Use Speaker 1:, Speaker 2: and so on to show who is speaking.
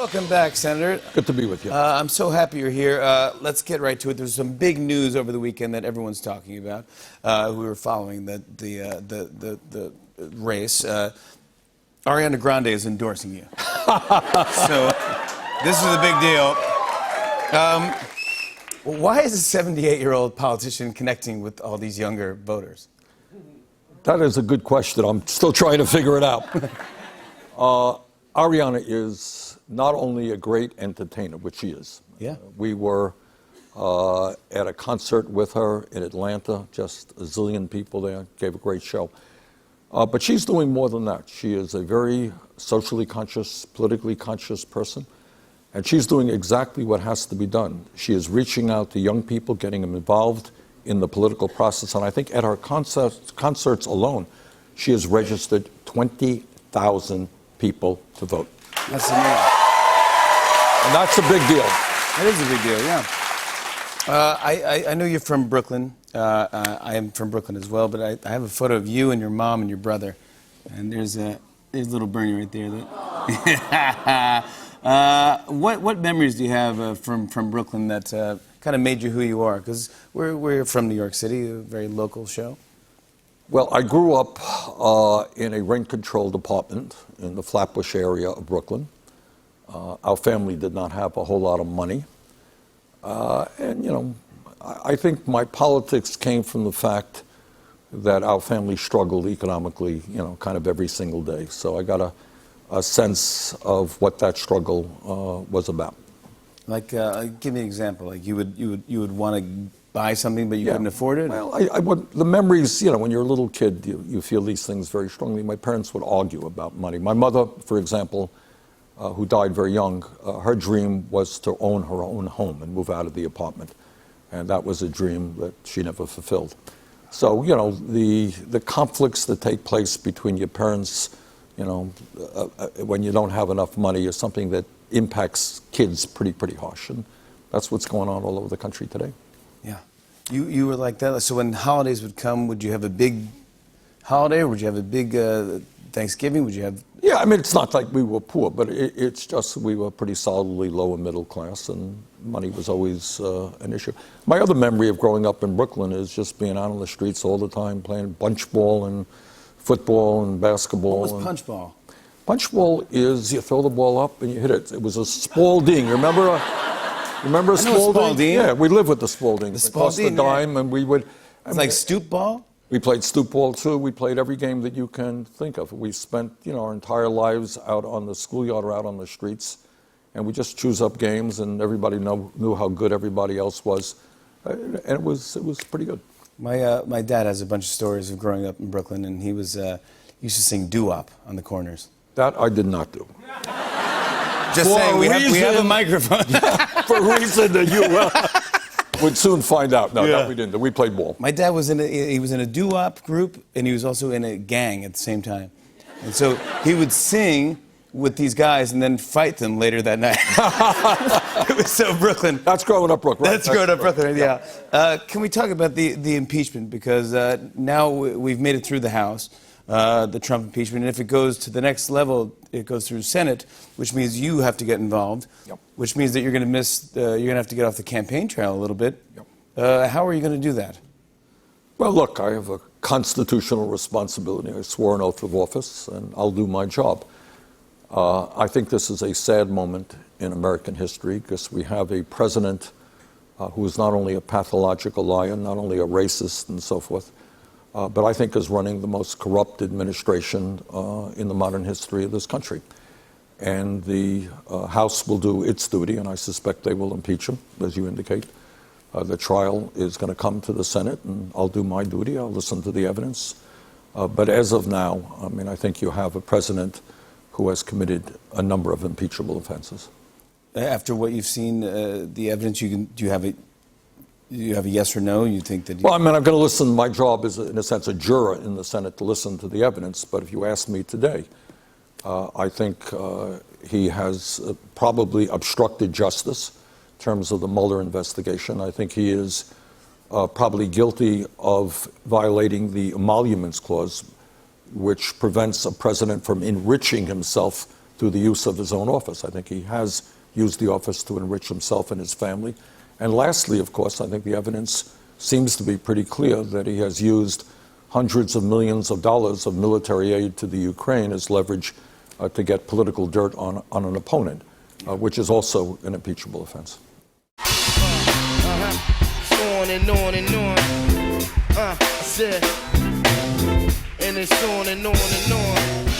Speaker 1: Welcome back, Senator.
Speaker 2: Good to be with you.
Speaker 1: I'm so happy you're here. Let's get right to it. There's some big news over the weekend that everyone's talking about. We were following the race. Ariana Grande is endorsing you. So this is a big deal. Why is a 78-year-old politician connecting with all these younger voters?
Speaker 2: That is a good question. I'm still trying to figure it out. Ariana is not only a great entertainer, which she is.
Speaker 1: Yeah.
Speaker 2: We were at a concert with her in Atlanta, just a zillion people there, gave a great show. But she's doing more than that. She is a very socially conscious, politically conscious person, and she's doing exactly what has to be done. She is reaching out to young people, getting them involved in the political process, and I think at her concerts alone, she has registered 20,000 people to vote.
Speaker 1: That's amazing.
Speaker 2: And that's a big deal.
Speaker 1: It is a big deal, yeah. I know you're from Brooklyn. I am from Brooklyn as well, but I have a photo of you and your mom and your brother. And there's little Bernie right there. What memories do you have from Brooklyn that kind of made you who you are? Because we're from New York City, a very local show.
Speaker 2: Well, I grew up in a rent-controlled apartment in the Flatbush area of Brooklyn. Our family did not have a whole lot of money. And, you know, I think my politics came from the fact that our family struggled economically, you know, kind of every single day. So I got a sense of what that struggle was about.
Speaker 1: Like, give me an example. Like, you would want to buy something, but you couldn't afford it?
Speaker 2: Well, the memories, you know, when you're a little kid, you feel these things very strongly. My parents would argue about money. My mother, for example, who died very young, her dream was to own her own home and move out of the apartment. And that was a dream that she never fulfilled. So, you know, the conflicts that take place between your parents, you know, when you don't have enough money is something that impacts kids pretty harsh. And that's what's going on all over the country today.
Speaker 1: Yeah. You were like that. So when holidays would come, would you have a big holiday, or would you have a big Thanksgiving? Would you have...
Speaker 2: Yeah, I mean, it's not like we were poor, but it's just we were pretty solidly lower middle class, and money was always an issue. My other memory of growing up in Brooklyn is just being out on the streets all the time, playing punch ball and football and basketball.
Speaker 1: What was punch ball?
Speaker 2: Punch ball is you throw the ball up and you hit it. It was a Spalding. Remember a Spalding? Yeah, we lived with the Spalding.
Speaker 1: The
Speaker 2: Spalding, cost a dime, and we would...
Speaker 1: It's like stoop ball?
Speaker 2: We played stoop ball, too. We played every game that you can think of. We spent, you know, our entire lives out on the schoolyard or out on the streets, and we just choose up games, and everybody knew how good everybody else was, and it was pretty good.
Speaker 1: My dad has a bunch of stories of growing up in Brooklyn, and he used to sing doo-wop on the corners.
Speaker 2: That I did not do.
Speaker 1: Just saying, we have a microphone.
Speaker 2: For a reason that you would soon find out. No, we didn't. We played ball.
Speaker 1: My dad was in a doo-wop group, and he was also in a gang at the same time. And so he would sing with these guys and then fight them later that night. It was so Brooklyn.
Speaker 2: That's growing up Brooklyn.
Speaker 1: That's growing up Brooklyn, yeah. Can we talk about the impeachment? Because now we've made it through the House. The Trump impeachment, and if it goes to the next level, it goes through Senate, which means you have to get involved, which means that you're going to have to get off the campaign trail a little bit. How are you going to do that?
Speaker 2: Well, look, I have a constitutional responsibility. I swore an oath of office, and I'll do my job. I think this is a sad moment in American history because we have a president who is not only a pathological liar, not only a racist and so forth, but I think is running the most corrupt administration in the modern history of this country. And the House will do its duty, and I suspect they will impeach him, as you indicate. The trial is going to come to the Senate, and I'll do my duty. I'll listen to the evidence. But as of now, I mean, I think you have a president who has committed a number of impeachable offenses.
Speaker 1: After what you've seen, the evidence, do you have a yes or no? You think that...
Speaker 2: Well, I mean, I'm going to listen. My job is, in a sense, a juror in the Senate to listen to the evidence. But if you ask me today, I think he has probably obstructed justice in terms of the Mueller investigation. I think he is probably guilty of violating the Emoluments Clause, which prevents a president from enriching himself through the use of his own office. I think he has used the office to enrich himself and his family. And lastly, of course, I think the evidence seems to be pretty clear that he has used hundreds of millions of dollars of military aid to the Ukraine as leverage to get political dirt on an opponent, which is also an impeachable offense.
Speaker 3: On and on and on. I said, and it's on and on and on.